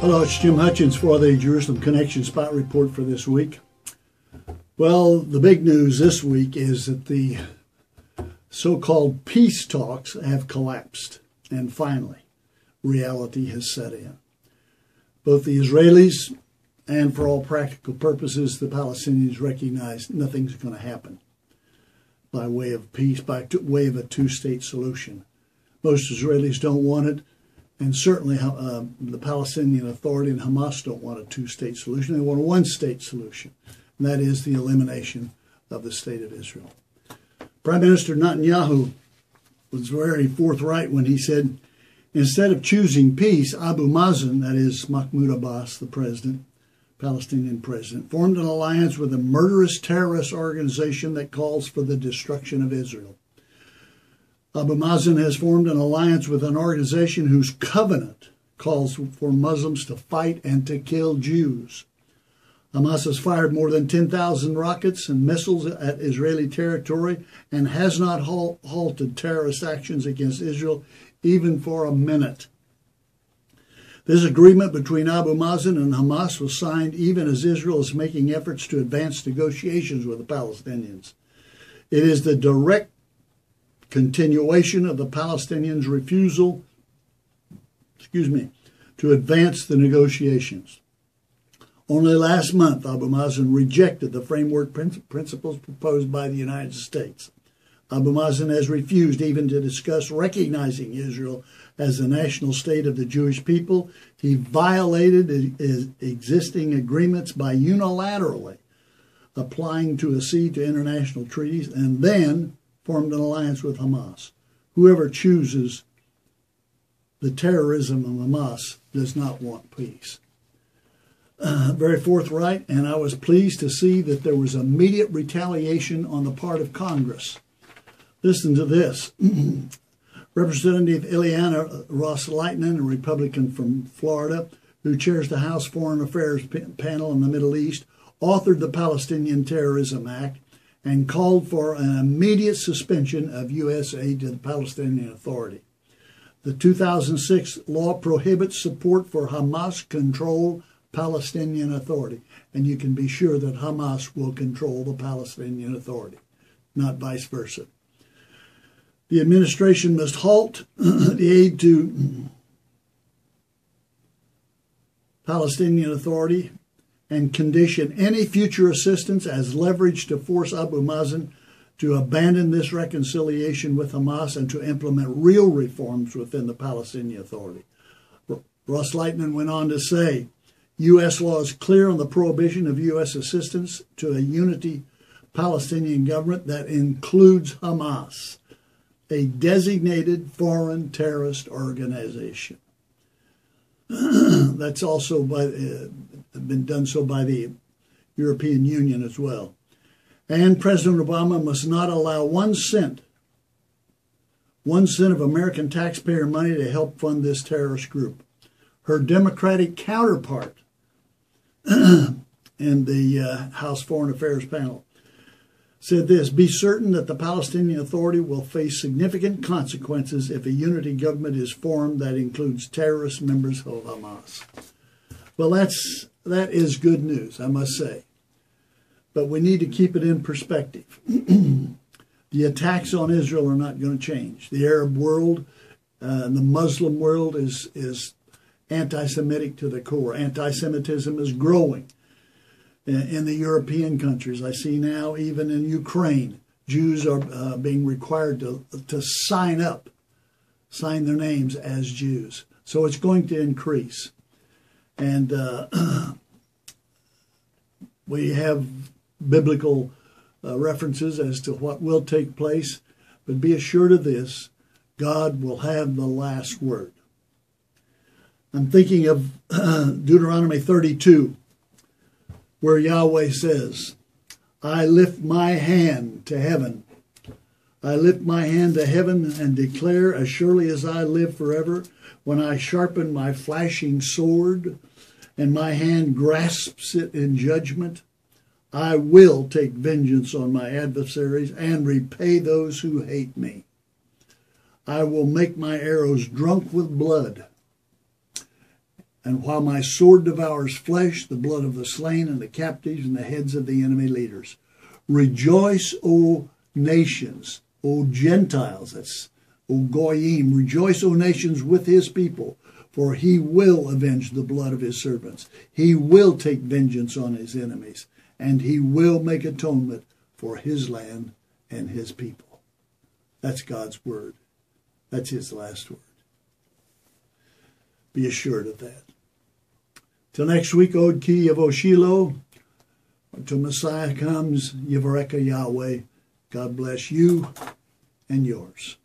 Hello, it's Jim Hutchins for the Jerusalem Connection Spot Report for this week. Well, the big news this week is that the so-called peace talks have collapsed, and finally, reality has set in. Both the Israelis and, for all practical purposes, the Palestinians recognize nothing's going to happen by way of peace, by way of a two-state solution. Most Israelis don't want it. And certainly the Palestinian Authority and Hamas don't want a two-state solution. They want a one-state solution, and that is the elimination of the State of Israel. Prime Minister Netanyahu was very forthright when he said, instead of choosing peace, Abu Mazen, that is Mahmoud Abbas, the president, Palestinian president, formed an alliance with a murderous terrorist organization that calls for the destruction of Israel. Abu Mazen has formed an alliance with an organization whose covenant calls for Muslims to fight and to kill Jews. Hamas has fired more than 10,000 rockets and missiles at Israeli territory and has not halted terrorist actions against Israel even for a minute. This agreement between Abu Mazen and Hamas was signed even as Israel is making efforts to advance negotiations with the Palestinians. It is the direct continuation of the Palestinians' refusal, to advance the negotiations. Only last month, Abu Mazen rejected the framework principles proposed by the United States. Abu Mazen has refused even to discuss recognizing Israel as the national state of the Jewish people. He violated existing agreements by unilaterally applying to accede to international treaties and then formed an alliance with Hamas. Whoever chooses the terrorism of Hamas does not want peace. Very forthright, and I was pleased to see that there was immediate retaliation on the part of Congress. Listen to this. Representative Ileana Ros-Lehtinen, a Republican from Florida, who chairs the House Foreign Affairs panel in the Middle East, authored the Palestinian Terrorism Act and called for an immediate suspension of U.S. aid to the Palestinian Authority. The 2006 law prohibits support for Hamas-controlled Palestinian Authority, and you can be sure that Hamas will control the Palestinian Authority, not vice versa. The administration must halt the aid to Palestinian Authority and condition any future assistance as leverage to force Abu Mazen to abandon this reconciliation with Hamas and to implement real reforms within the Palestinian Authority. Ros-Lehtinen went on to say, U.S. law is clear on the prohibition of U.S. assistance to a unity Palestinian government that includes Hamas, a designated foreign terrorist organization. That's also been done so by the European Union as well. And President Obama must not allow 1 cent of American taxpayer money to help fund this terrorist group. Her Democratic counterpart in the House Foreign Affairs panel said this, be certain that the Palestinian Authority will face significant consequences if a unity government is formed that includes terrorist members of Hamas. Well, that is good news, I must say. But we need to keep it in perspective. The attacks on Israel are not going to change. The Arab world, the Muslim world is anti-Semitic to the core. Anti-Semitism is growing in the European countries. I see now even in Ukraine, Jews are being required to sign their names as Jews. So it's going to increase. And we have biblical references as to what will take place. But be assured of this, God will have the last word. I'm thinking of Deuteronomy 32, where Yahweh says, I lift my hand to heaven. I lift my hand to heaven and declare, as surely as I live forever, when I sharpen my flashing sword and my hand grasps it in judgment, I will take vengeance on my adversaries and repay those who hate me. I will make my arrows drunk with blood, And while my sword devours flesh, the blood of the slain and the captives and the heads of the enemy leaders. Rejoice, O nations, O Gentiles, that's O Goyim. Rejoice, O nations, with his people, for he will avenge the blood of his servants. He will take vengeance on his enemies, and he will make atonement for his land and his people. That's God's word. That's his last word. Be assured of that. Till next week, Od Ki Yavo Shiloh. Until Messiah comes, Yivareka Yahweh. God bless you and yours.